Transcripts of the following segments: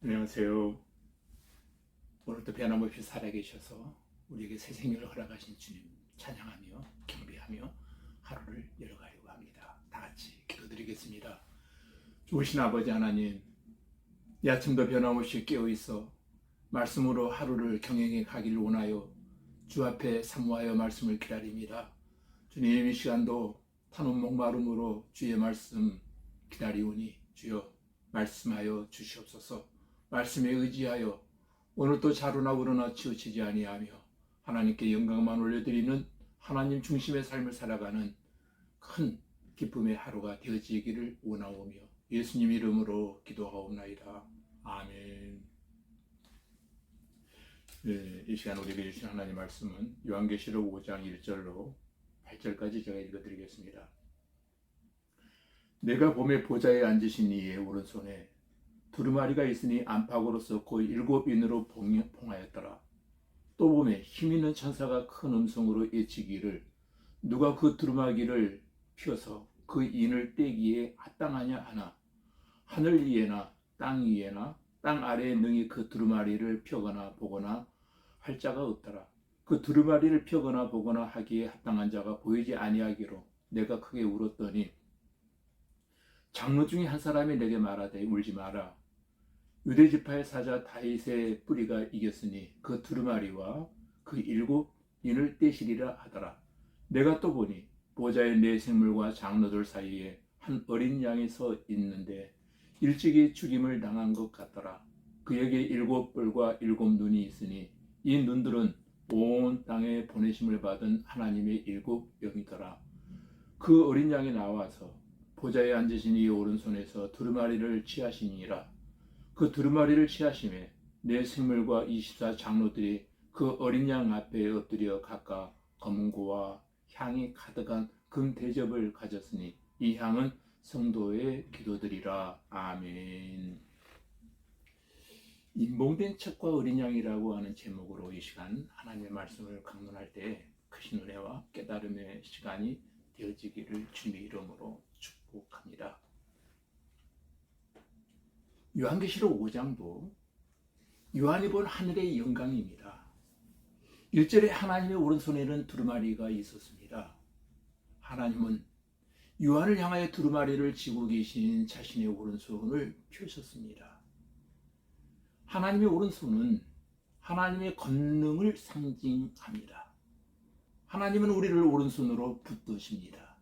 안녕하세요. 오늘도 변함없이 살아계셔서 우리에게 새 생명을 허락하신 주님 찬양하며 경배하며 하루를 열어가려고 합니다. 다 같이 기도드리겠습니다. 좋으신 아버지 하나님, 이 아침도 변함없이 깨어있어 말씀으로 하루를 경영해 가기를 원하여 주 앞에 사모하여 말씀을 기다립니다. 주님, 이 시간도 타는 목마름으로 주의 말씀 기다리오니 주여 말씀하여 주시옵소서. 말씀에 의지하여 오늘도 자루나 우러나 치우치지 아니하며 하나님께 영광만 올려드리는 하나님 중심의 삶을 살아가는 큰 기쁨의 하루가 되어지기를 원하오며 예수님 이름으로 기도하옵나이다. 아멘. 네, 이 시간 우리에게 주신 하나님 말씀은 요한계시록 5장 1절로 8절까지 제가 읽어드리겠습니다. 내가 봄에 보좌에 앉으신 이의 오른손에 두루마리가 있으니 안팎으로서 곧 7인으로 봉하였더라. 또 봄에 힘있는 천사가 큰 음성으로 외치기를 누가 그 두루마기를 펴서 그 인을 떼기에 합당하냐 하나 하늘 위에나 땅 위에나 땅 아래에 능히 그 두루마리를 펴거나 보거나 할 자가 없더라. 그 두루마리를 펴거나 보거나 하기에 합당한 자가 보이지 아니하기로 내가 크게 울었더니 장로 중에 한 사람이 내게 말하되 울지 마라. 유대 지파의 사자 다윗의 뿌리가 이겼으니 그 두루마리와 그 7인을 떼시리라 하더라. 내가 또 보니 보좌의 네 생물과 장로들 사이에 한 어린 양이 서 있는데 일찍이 죽임을 당한 것 같더라. 그에게 7뿔과 7눈이 있으니 이 눈들은 온 땅에 보내심을 받은 하나님의 7영이더라. 그 어린 양이 나와서 보좌에 앉으신 이 오른손에서 두루마리를 취하시니라. 그 두루마리를 취하심에 네 생물과 24 장로들이 그 어린 양 앞에 엎드려 각각 검은고와 향이 가득한 금 대접을 가졌으니 이 향은 성도의 기도들이라. 아멘. 인봉된 척과 어린 양이라고 하는 제목으로 이 시간 하나님의 말씀을 강론할 때 크신 은혜와 깨달음의 시간이 되어지기를 주님의 이름으로 축복합니다. 요한계시록 5장도 요한이 본 하늘의 영광입니다. 1절에 하나님의 오른손에는 두루마리가 있었습니다. 하나님은 요한을 향하여 두루마리를 쥐고 계신 자신의 오른손을 펴셨습니다. 하나님의 오른손은 하나님의 권능을 상징합니다. 하나님은 우리를 오른손으로 붙드십니다.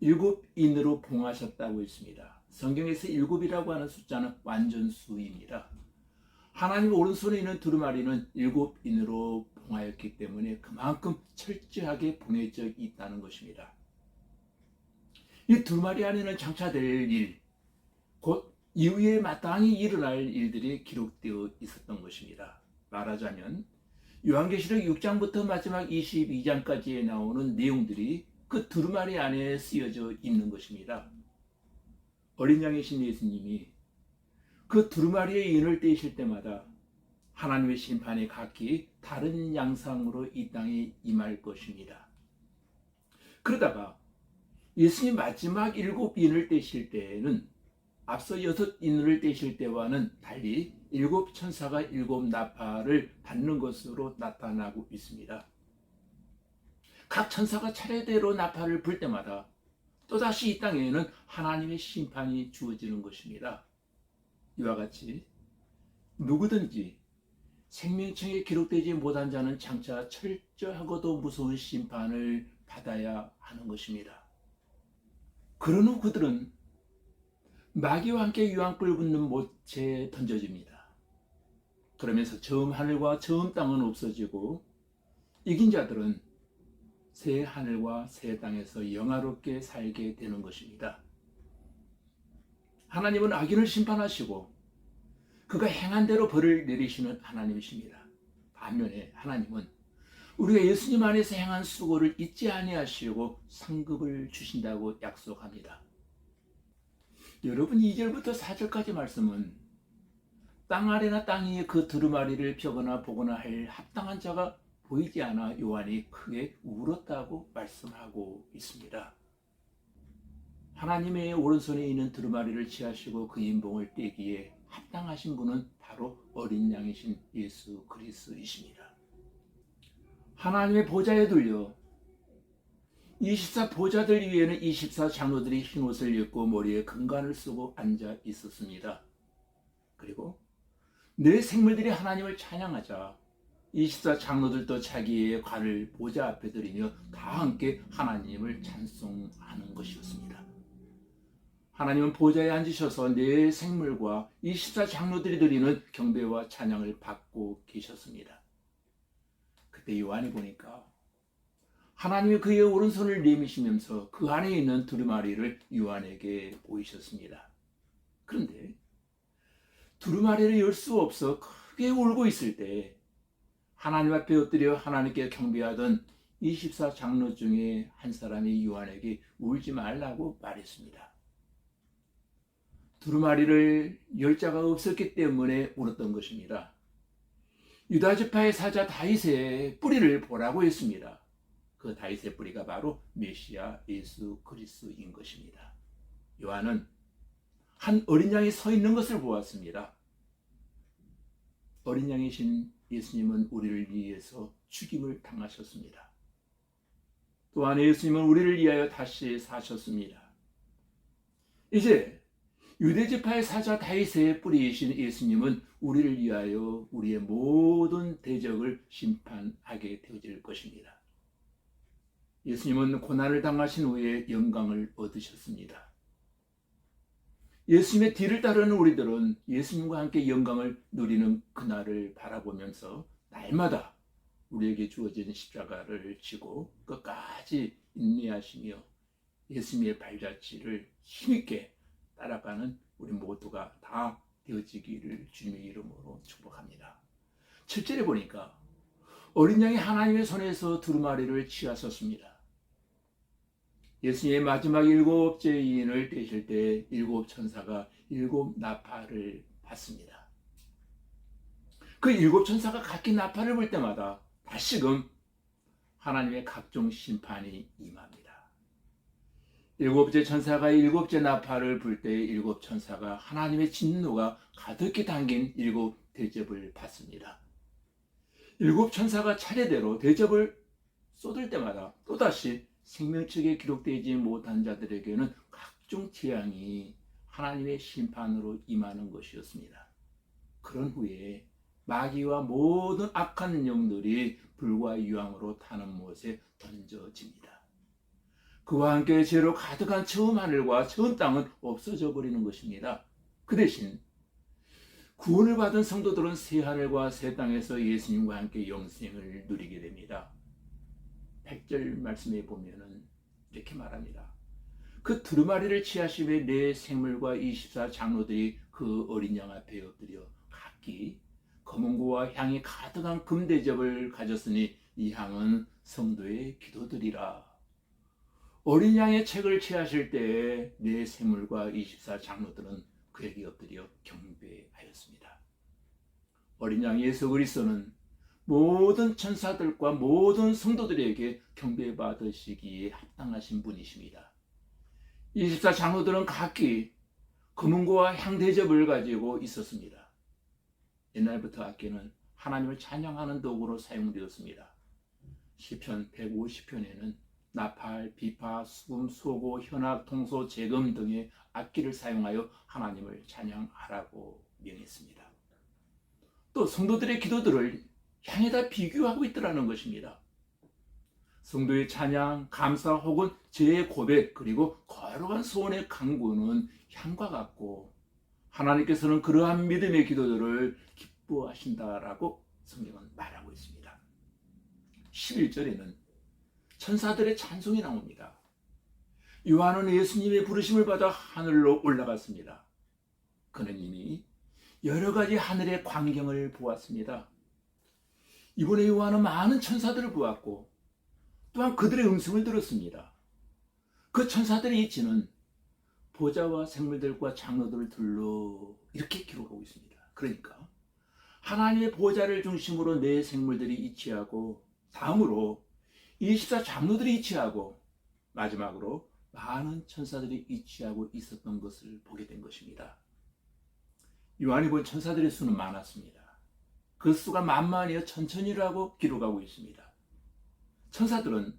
7인으로 봉하셨다고 했습니다. 성경에서 7이라고 하는 숫자는 완전수입니다. 하나님 오른손에 있는 두루마리는 7인으로 봉하였기 때문에 그만큼 철저하게 봉해져 있다는 것입니다. 이 두루마리 안에는 장차될 일, 곧 이후에 마땅히 일어날 일들이 기록되어 있었던 것입니다. 말하자면 요한계시록 6장부터 마지막 22장까지에 나오는 내용들이 그 두루마리 안에 쓰여져 있는 것입니다. 어린 양이신 예수님이 그 두루마리의 인을 떼실 때마다 하나님의 심판이 각기 다른 양상으로 이 땅에 임할 것입니다. 그러다가 예수님 마지막 7인을 떼실 때에는 앞서 6인을 떼실 때와는 달리 7천사가 7나팔을 받는 것으로 나타나고 있습니다. 각 천사가 차례대로 나팔을 불 때마다 또다시 이 땅에는 하나님의 심판이 주어지는 것입니다. 이와 같이 누구든지 생명책에 기록되지 못한 자는 장차 철저하고도 무서운 심판을 받아야 하는 것입니다. 그런 후 그들은 마귀와 함께 유황불 붙는 못에 던져집니다. 그러면서 처음 하늘과 처음 땅은 없어지고 이긴 자들은 새 하늘과 새 땅에서 영화롭게 살게 되는 것입니다. 하나님은 악인을 심판하시고 그가 행한 대로 벌을 내리시는 하나님이십니다. 반면에 하나님은 우리가 예수님 안에서 행한 수고를 잊지 아니하시고 상급을 주신다고 약속합니다. 여러분 2절부터 4절까지 말씀은 땅 아래나 땅 위에 그 두루마리를 펴거나 보거나 할 합당한 자가 보이지 않아 요한이 크게 울었다고 말씀하고 있습니다. 하나님의 오른손에 있는 두루마리를 취하시고 그 인봉을 떼기에 합당하신 분은 바로 어린 양이신 예수 그리스도이십니다. 하나님의 보좌에 들려 24 보좌들 위에는 24 장로들이 흰 옷을 입고 머리에 금관을 쓰고 앉아 있었습니다. 그리고 내 생물들이 하나님을 찬양하자 24 장로들도 자기의 관을 보좌 앞에 들이며 다 함께 하나님을 찬송하는 것이었습니다. 하나님은 보좌에 앉으셔서 내 생물과 24 장로들이 드리는 경배와 찬양을 받고 계셨습니다. 그때 요한이 보니까 하나님이 그의 오른손을 내미시면서 그 안에 있는 두루마리를 요한에게 보이셨습니다. 그런데 두루마리를 열 수 없어 크게 울고 있을 때 하나님 앞에 엎드려 하나님께 경배하던 24 장로 중에 한 사람이 요한에게 울지 말라고 말했습니다. 두루마리를 열 자가 없었기 때문에 울었던 것입니다. 유다지파의 사자 다윗의 뿌리를 보라고 했습니다. 그 다윗의 뿌리가 바로 메시아 예수 그리스도인 것입니다. 요한은 한 어린 양이 서 있는 것을 보았습니다. 어린 양이신 예수님은 우리를 위해서 죽임을 당하셨습니다. 또한 예수님은 우리를 위하여 다시 사셨습니다. 이제 유대지파의 사자 다윗의 뿌리이신 예수님은 우리를 위하여 우리의 모든 대적을 심판하게 되어질 것입니다. 예수님은 고난을 당하신 후에 영광을 얻으셨습니다. 예수님의 뒤를 따르는 우리들은 예수님과 함께 영광을 누리는 그날을 바라보면서 날마다 우리에게 주어진 십자가를 지고 끝까지 인내하시며 예수님의 발자취를 힘있게 따라가는 우리 모두가 다 되어지기를 주님의 이름으로 축복합니다. 7절에 보니까 어린 양이 하나님의 손에서 두루마리를 취하셨습니다. 예수님의 마지막 7째 이인을 떼실 때 7 천사가 7 나팔을 받습니다. 그 7 천사가 각기 나팔을 불 때마다 다시금 하나님의 각종 심판이 임합니다. 7째 천사가 7째 나팔을 불 때 7 천사가 하나님의 진노가 가득히 담긴 7 대접을 받습니다. 7 천사가 차례대로 대접을 쏟을 때마다 또다시 생명책에 기록되지 못한 자들에게는 각종 재앙이 하나님의 심판으로 임하는 것이었습니다. 그런 후에 마귀와 모든 악한 영들이 불과 유황으로 타는 못에 던져집니다. 그와 함께 죄로 가득한 처음 하늘과 처음 땅은 없어져 버리는 것입니다. 그 대신 구원을 받은 성도들은 새 하늘과 새 땅에서 예수님과 함께 영생을 누리게 됩니다. 100절 말씀에 보면은 이렇게 말합니다. 그 두루마리를 취하시며 내 생물과 24 장로들이 그 어린 양 앞에 엎드려 각기 검은고와 향이 가득한 금대접을 가졌으니 이 향은 성도의 기도들이라. 어린 양의 책을 취하실 때에 내 생물과 24 장로들은 그에게 엎드려 경배하였습니다. 어린 양 예수 그리스도는 모든 천사들과 모든 성도들에게 경배받으시기에 합당하신 분이십니다. 24 장로들은 각기 금은고와 향대접을 가지고 있었습니다. 옛날부터 악기는 하나님을 찬양하는 도구로 사용되었습니다. 시편 150편에는 나팔, 비파, 수금, 소고, 현악, 통소, 재금 등의 악기를 사용하여 하나님을 찬양하라고 명했습니다. 또 성도들의 기도들을 향에다 비교하고 있더라는 것입니다. 성도의 찬양, 감사 혹은 죄의 고백 그리고 거룩한 소원의 간구는 향과 같고 하나님께서는 그러한 믿음의 기도들을 기뻐하신다라고 성경은 말하고 있습니다. 11절에는 천사들의 찬송이 나옵니다. 요한은 예수님의 부르심을 받아 하늘로 올라갔습니다. 그는 이미 여러 가지 하늘의 광경을 보았습니다. 이번에 요한은 많은 천사들을 보았고 또한 그들의 음성을 들었습니다. 그 천사들의 이치는 보좌와 생물들과 장로들을 둘러 이렇게 기록하고 있습니다. 그러니까 하나님의 보좌를 중심으로 네 생물들이 이치하고 다음으로 24 장로들이 이치하고 마지막으로 많은 천사들이 이치하고 있었던 것을 보게 된 것입니다. 요한이 본 천사들의 수는 많았습니다. 그 수가 만만이어 천천히라고 기록하고 있습니다. 천사들은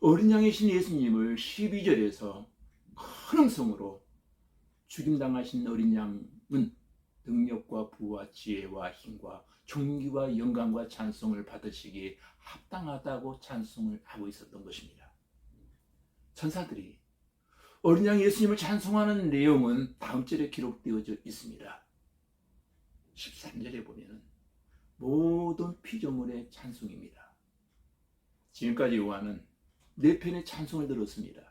어린 양이신 예수님을 12절에서 큰 음성으로 죽임당하신 어린 양은 능력과 부와 지혜와 힘과 존귀와 영광과 찬송을 받으시기에 합당하다고 찬송을 하고 있었던 것입니다. 천사들이 어린 양 예수님을 찬송하는 내용은 다음 절에 기록되어져 있습니다. 13절에 보면 모든 피조물의 찬송입니다. 지금까지 요한은 4편의 찬송을 들었습니다.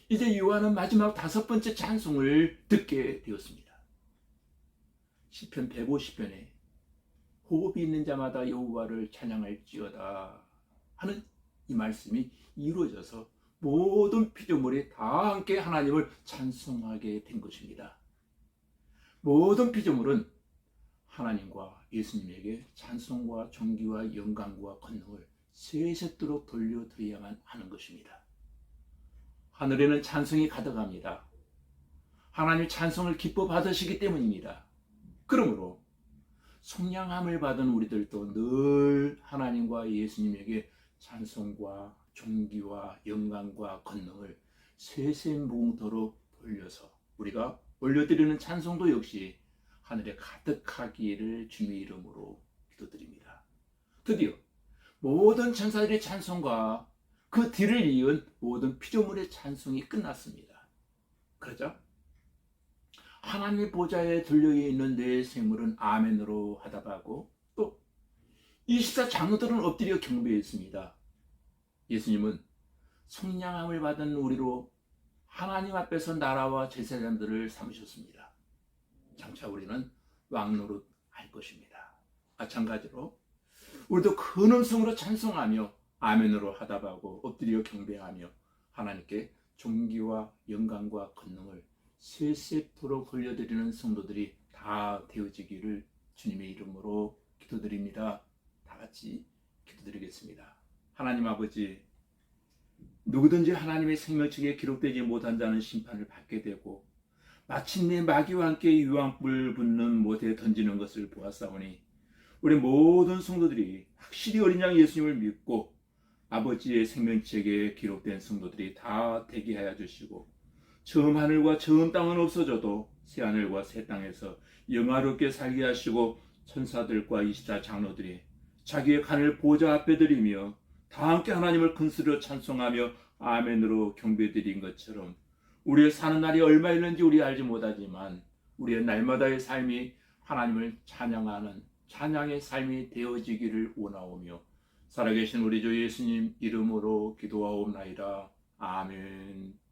이제 요한은 마지막 5번째 찬송을 듣게 되었습니다. 시편 150편에 호흡이 있는 자마다 여호와를 찬양할지어다 하는 이 말씀이 이루어져서 모든 피조물이 다 함께 하나님을 찬송하게 된 것입니다. 모든 피조물은 하나님과 예수님에게 찬송과 존귀와 영광과 권능을 세세토록 돌려드려야만 하는 것입니다. 하늘에는 찬송이 가득합니다. 하나님 찬송을 기뻐 받으시기 때문입니다. 그러므로 속량함을 받은 우리들도 늘 하나님과 예수님에게 찬송과 존귀와 영광과 권능을 세세무궁토록 돌려서 우리가 올려드리는 찬송도 역시 하늘에 가득하기를 주님의 이름으로 기도드립니다. 드디어 모든 천사들의 찬송과 그 뒤를 이은 모든 피조물의 찬송이 끝났습니다. 그러자 하나님의 보좌에 들려있는 내 생물은 아멘으로 하답하고 또 24장로들은 엎드려 경배했습니다. 예수님은 속량함을 받은 우리로 하나님 앞에서 나라와 제사장들을 삼으셨습니다. 장차 우리는 왕노릇 할 것입니다. 마찬가지로 우리도 큰 음성으로 찬송하며 아멘으로 하답하고 엎드려 경배하며 하나님께 존귀와 영광과 권능을 세세토록 돌려드리는 성도들이 다 되어지기를 주님의 이름으로 기도드립니다. 다 같이 기도드리겠습니다. 하나님 아버지, 누구든지 하나님의 생명책에 기록되지 못한 자는 심판을 받게 되고 마침내 마귀와 함께 유황불 붙는 못에 던지는 것을 보았사오니 우리 모든 성도들이 확실히 어린 양 예수님을 믿고 아버지의 생명책에 기록된 성도들이 다 되게 하여 주시고 처음 하늘과 처음 땅은 없어져도 새 하늘과 새 땅에서 영화롭게 살게 하시고 천사들과 24장로들이 자기의 간을 보좌 앞에 드리며 다 함께 하나님을 큰소리로 찬송하며 아멘으로 경배드린 것처럼 우리의 사는 날이 얼마 있는지 우리 알지 못하지만 우리의 날마다의 삶이 하나님을 찬양하는 찬양의 삶이 되어지기를 원하오며 살아계신 우리 주 예수님 이름으로 기도하옵나이다. 아멘.